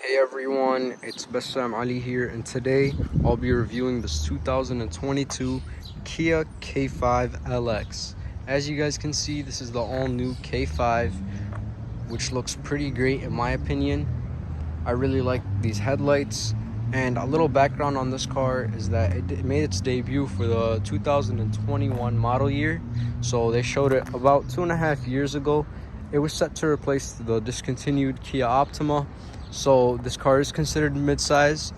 Hey everyone, it's Bassam Ali here, and today I'll be reviewing this 2022 Kia K5 LX. As you guys can see, this is the all-new K5, which looks pretty great in my opinion. I really like these headlights, and a little background on this car is that it made its debut for the 2021 model year, so they showed it about 2.5 years ago. It was set to replace the discontinued Kia Optima. So this car is considered a mid-size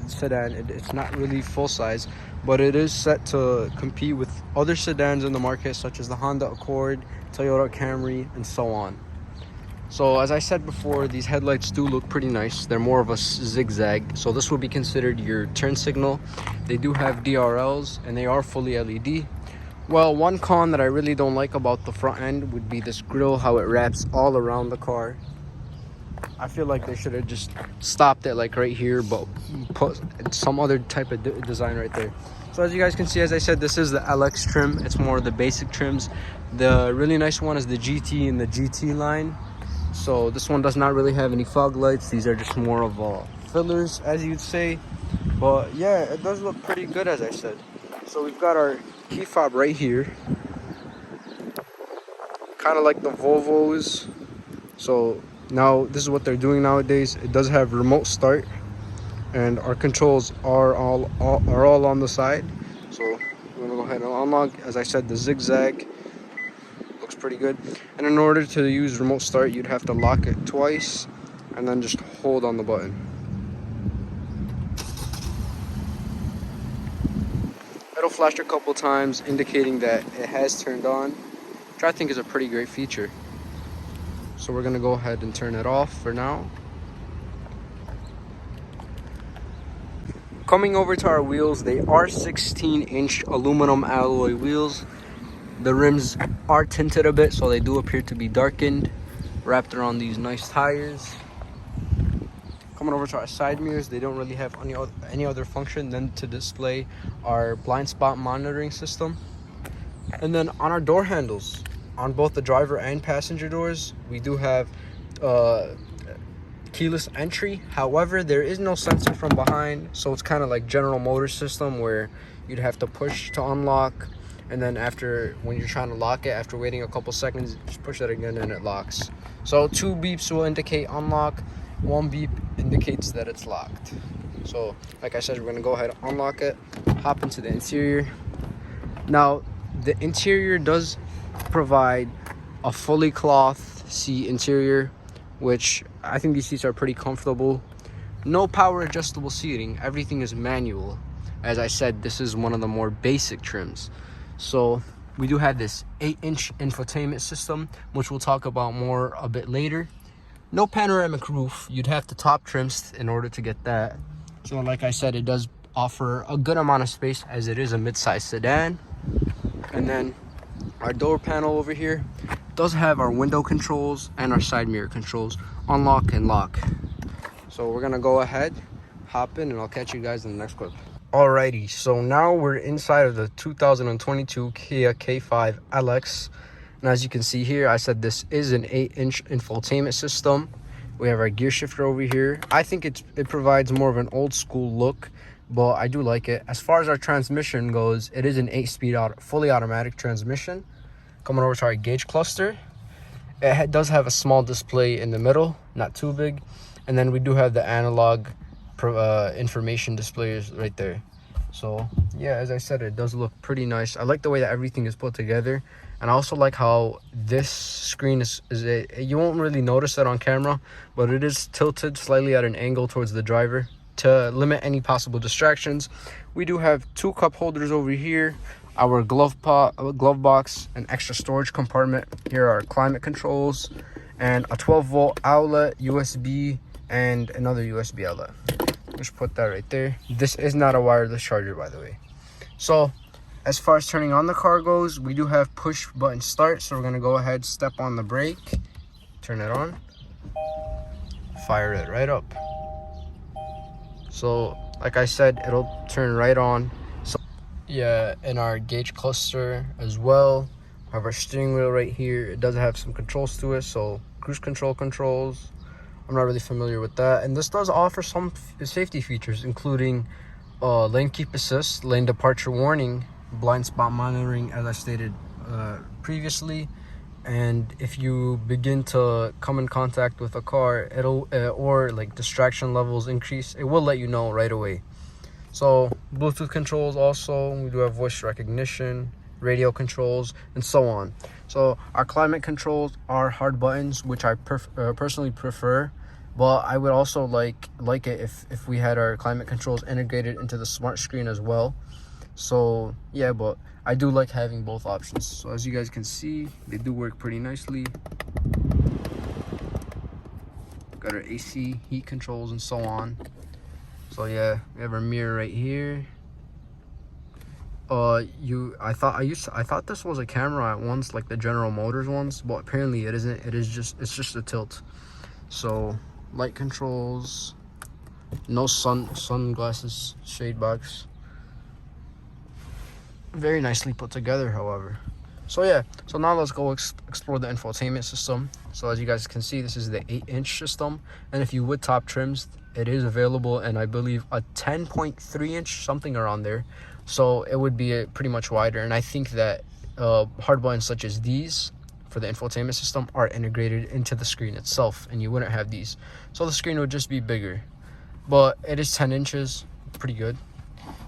sedan. It's not really full size, but it is set to compete with other sedans in the market, such as the Honda Accord, Toyota Camry, and so on. So as I said before, these headlights do look pretty nice. They're more of a zigzag, so this will be considered your turn signal. They do have DRLs, and they are fully LED. Well, one con that I really don't like about the front end would be this grille, how it wraps all around the car. I feel like they should have just stopped it like right here, but put some other type of design right there. So as you guys can see, as I said, this is the LX trim. It's more of the basic trims. The really nice one is the GT and the GT line. So this one does not really have any fog lights. These are just more of fillers, as you'd say. But yeah, it does look pretty good, as I said. So we've got our key fob right here, kind of like the Volvos. So now this is what they're doing nowadays. It does have remote start, and our controls are all on the side. So we're gonna go ahead and unlock. As I said, the zigzag looks pretty good. And in order to use remote start, you'd have to lock it twice and then just hold on the button. It'll flash a couple times indicating that it has turned on, which I think is a pretty great feature. So we're gonna go ahead and turn it off for now. Coming over to our wheels, they are 16-inch aluminum alloy wheels. The rims are tinted a bit, so they do appear to be darkened, wrapped around these nice tires. Coming over to our side mirrors, they don't really have any other function than to display our blind spot monitoring system. And then on our door handles, on both the driver and passenger doors, we do have keyless entry. However, there is no sensor from behind, so it's kind of like General Motors system where you'd have to push to unlock, and then when you're trying to lock it, after waiting a couple seconds, just push it again and it locks. So 2 beeps will indicate unlock, 1 beep indicates that it's locked. So like I said, we're gonna go ahead and unlock it, hop into the interior. Now the interior does provide a fully cloth seat interior, which I think these seats are pretty comfortable. No power adjustable seating, everything is manual. As I said, this is one of the more basic trims. So we do have this 8-inch infotainment system, which we'll talk about more a bit later. No panoramic roof, you'd have to top trim in order to get that. So like I said, it does offer a good amount of space as it is a mid-size sedan. And then our door panel over here does have our window controls and our side mirror controls, unlock and lock. So we're gonna go ahead, hop in, and I'll catch you guys in the next clip. Alrighty, so now we're inside of the 2022 Kia K5 LX. And as you can see here, I said this is an 8-inch infotainment system. We have our gear shifter over here. I think it provides more of an old school look, but I do like it. As far as our transmission goes, it is an 8-speed fully automatic transmission. Coming over to our gauge cluster, it does have a small display in the middle, not too big. And then we do have the analog information displays right there. So yeah, as I said, it does look pretty nice. I like the way that everything is put together, and I also like how this screen you won't really notice it on camera, but it is tilted slightly at an angle towards the driver to limit any possible distractions. We do have 2 cup holders over here, our glove box, an extra storage compartment. Here are our climate controls, and a 12-volt outlet, USB, and another USB outlet. Just put that right there. This is not a wireless charger, by the way. So as far as turning on the car goes, we do have push button start. So we're gonna go ahead, step on the brake, turn it on, fire it right up. So like I said, it'll turn right on. So yeah, in our gauge cluster as well, we have our steering wheel right here. It does have some controls to it, so cruise control controls, I'm not really familiar with that. And this does offer some safety features, including lane keep assist, lane departure warning, blind spot monitoring, as I stated previously. And if you begin to come in contact with a car, it'll or like distraction levels increase, it will let you know right away. So Bluetooth controls also, we do have voice recognition, radio controls, and so on. So our climate controls are hard buttons, which I personally prefer, but I would also like it if we had our climate controls integrated into the smart screen as well. So yeah, but I do like having both options. So as you guys can see, they do work pretty nicely. Got our AC, heat controls, and so on. So yeah, we have our mirror right here. I thought this was a camera at once, like the General Motors ones, but apparently it isn't. It's just a tilt. So light controls, no sunglasses, shade box. Very nicely put together, however. So yeah, so now let's go explore the infotainment system. So as you guys can see, this is the 8-inch system, and if you would top trims, it is available, and I believe a 10.3-inch, something around there. So it would be pretty much wider, and I think that hard buttons such as these for the infotainment system are integrated into the screen itself, and you wouldn't have these. So the screen would just be bigger, but it is 10 inches, pretty good.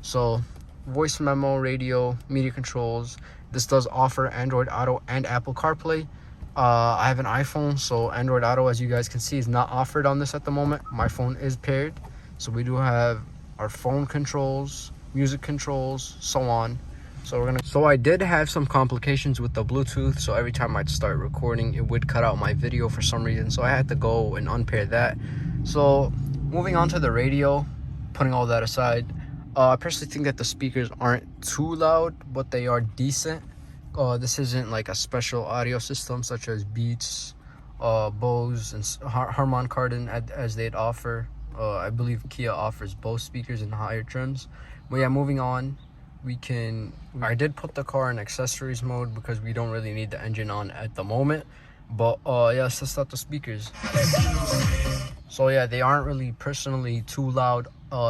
So voice memo, radio, media controls. This does offer Android Auto and Apple CarPlay. I have an iPhone, so Android Auto, as you guys can see, is not offered on this at the moment. My phone is paired, so we do have our phone controls, music controls, so on. So I did have some complications with the Bluetooth, so every time I'd start recording, it would cut out my video for some reason, so I had to go and unpair that. So moving on to the radio, putting all that aside, I personally think that the speakers aren't too loud, but they are decent. This isn't like a special audio system such as Beats, Bose, and Harman Kardon as they'd offer. I believe Kia offers Bose speakers in higher trims. But yeah, moving on, I did put the car in accessories mode because we don't really need the engine on at the moment. But yeah, let's test out the speakers. So yeah, they aren't really personally too loud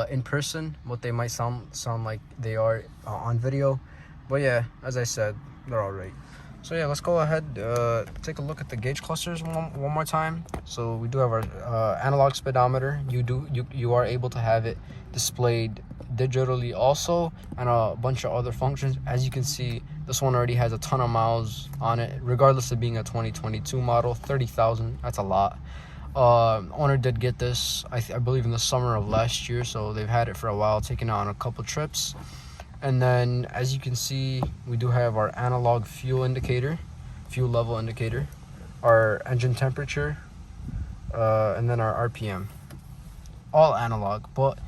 in person, but they might sound like they are on video. But yeah, as I said, they're all right. So yeah, let's go ahead, take a look at the gauge clusters one more time. So we do have our analog speedometer. You are able to have it displayed digitally also, and a bunch of other functions. As you can see, this one already has a ton of miles on it, regardless of being a 2022 model. 30,000, that's a lot. Owner did get this, I believe, in the summer of last year, so they've had it for a while, taking it on a couple trips. And then, as you can see, we do have our analog fuel level indicator, our engine temperature, and then our RPM. All analog, but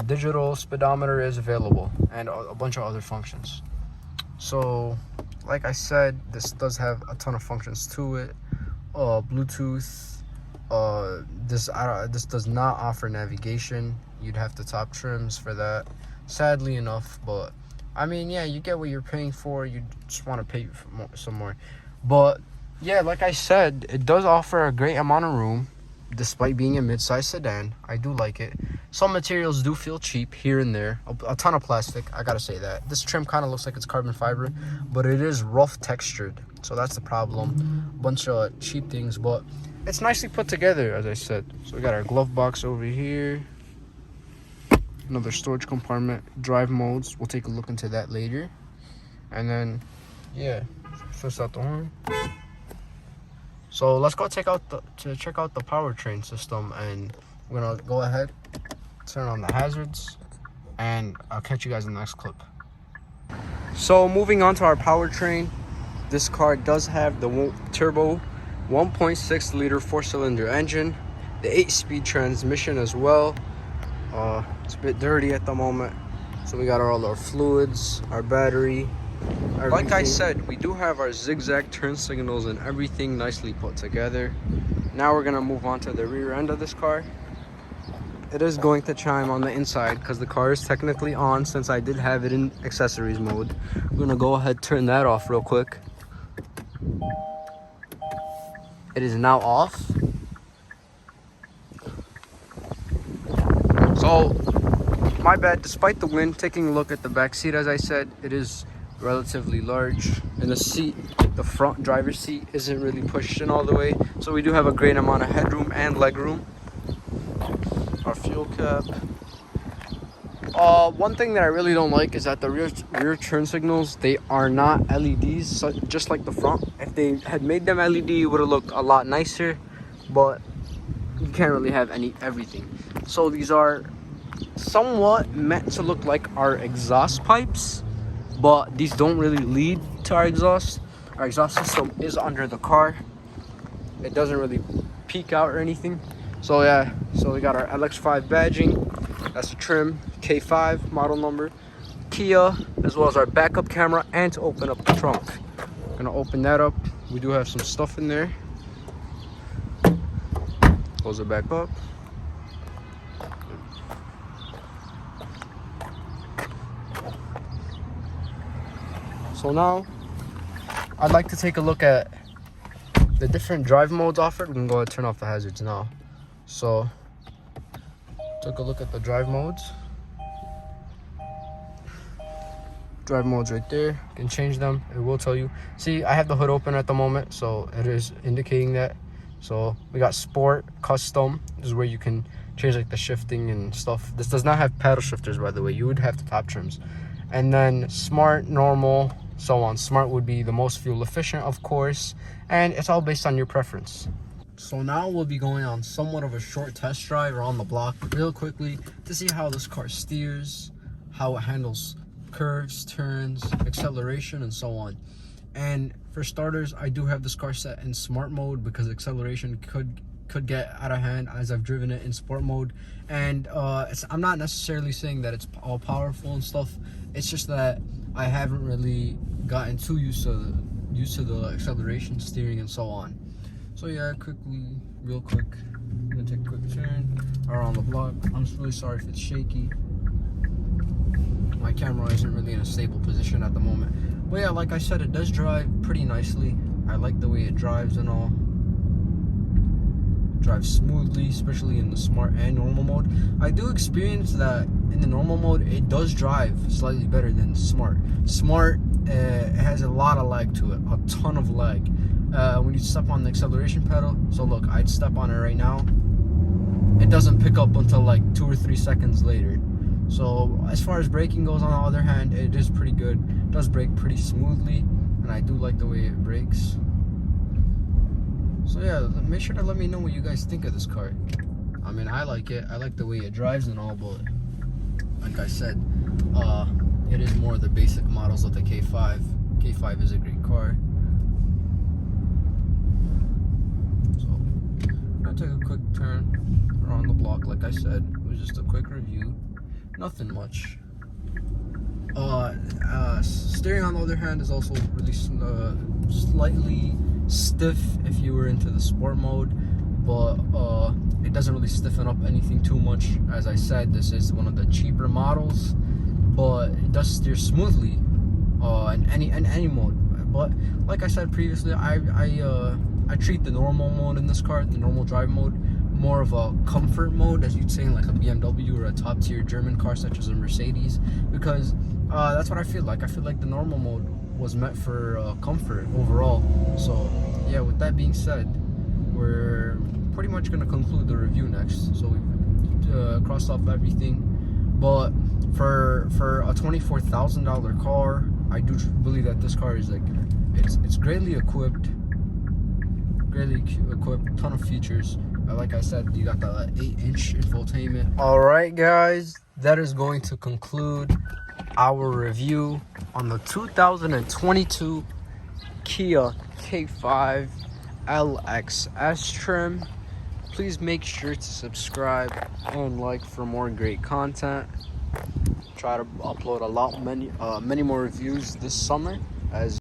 digital speedometer is available, and a bunch of other functions. So, like I said, this does have a ton of functions to it. Bluetooth. This does not offer navigation. You'd have to top trims for that, sadly enough. But I mean, yeah, you get what you're paying for. You just want to pay for some more. But yeah, like I said, it does offer a great amount of room, despite being a mid-size sedan. I do like it. Some materials do feel cheap here and there. A ton of plastic, I gotta say that. This trim kind of looks like it's carbon fiber, but it is rough textured, so that's the problem. Bunch of cheap things, but it's nicely put together, as I said. So we got our glove box over here, another storage compartment, drive modes. We'll take a look into that later. And then, yeah, switch out the horn. So let's go check out the powertrain system, and we're gonna go ahead, turn on the hazards, and I'll catch you guys in the next clip. So moving on to our powertrain, this car does have the turbo 1.6 liter 4-cylinder engine, the 8-speed transmission as well. It's a bit dirty at the moment, so we got all our fluids, our battery, everything. Like I said, we do have our zigzag turn signals and everything nicely put together. Now we're gonna move on to the rear end of this car. It is going to chime on the inside because the car is technically on, since I did have it in accessories mode. I'm gonna go ahead, turn that off real quick. It is now off. So my bad, despite the wind, taking a look at the back seat, as I said, it is relatively large, and the seat, the front driver's seat, isn't really pushed in all the way, so we do have a great amount of headroom and leg room. Our fuel cap. One thing that I really don't like is that the rear turn signals, they are not LEDs, so just like the front. If they had made them LED, it would have looked a lot nicer, but you can't really have everything. So these are somewhat meant to look like our exhaust pipes, but these don't really lead to our exhaust. Our exhaust system is under the car. It doesn't really peek out or anything. So yeah, so we got our LX5 badging. That's the trim, K5 model number, Kia, as well as our backup camera, and to open up the trunk. Gonna open that up. We do have some stuff in there. Close it back up. So now, I'd like to take a look at the different drive modes offered. We can go ahead and turn off the hazards now. So, took a look at the drive modes. Drive modes right there. You can change them. It will tell you. See, I have the hood open at the moment, so it is indicating that. So we got Sport, Custom. This is where you can change like the shifting and stuff. This does not have paddle shifters, by the way. You would have the top trims. And then Smart, Normal, so on. Smart would be the most fuel efficient, of course, and it's all based on your preference. So now we'll be going on somewhat of a short test drive around the block real quickly to see how this car steers, how it handles curves, turns, acceleration, and so on. And for starters, I do have this car set in smart mode because acceleration could get out of hand as I've driven it in sport mode. And I'm not necessarily saying that it's all powerful and stuff. It's just that I haven't really gotten too used to the acceleration, steering, and so on. So yeah, real quick, I'm gonna take a quick turn around the block. I'm really sorry if it's shaky. My camera isn't really in a stable position at the moment. But yeah, like I said, it does drive pretty nicely. I like the way it drives and all. Drives smoothly, especially in the smart and normal mode. I do experience that in the normal mode, it does drive slightly better than smart. Smart, it has a lot of lag to it, a ton of lag. When you step on the acceleration pedal, so look, I'd step on it right now. It doesn't pick up until like 2 or 3 seconds later. So as far as braking goes, on the other hand, it is pretty good. It does brake pretty smoothly, and I do like the way it brakes. So yeah, make sure to let me know what you guys think of this car. I mean, I like it. I like the way it drives and all, but like I said, it is more of the basic models of the K5. K5 is a great car. So I'm gonna take a quick turn around the block. Like I said, it was just a quick review. Nothing much. Steering on the other hand is also really slightly stiff if you were into the sport mode, but it doesn't really stiffen up anything too much. As I said, this is one of the cheaper models, but it does steer smoothly in any mode. But like I said previously, I treat the normal mode in this car, the normal drive mode, more of a comfort mode, as you'd say in like a BMW or a top tier German car such as a Mercedes, because that's what I feel like. I feel like the normal mode was meant for comfort overall. So yeah, with that being said, we're pretty much going to conclude the review next. So we've crossed off everything, but for a $24,000 car, I do believe that this car is like, it's greatly equipped, ton of features. Like I said, you got the 8-inch infotainment. All right, guys, that is going to conclude our review on the 2022 Kia K5 LXS trim. Please make sure to subscribe and like for more great content. Try to upload many more reviews this summer as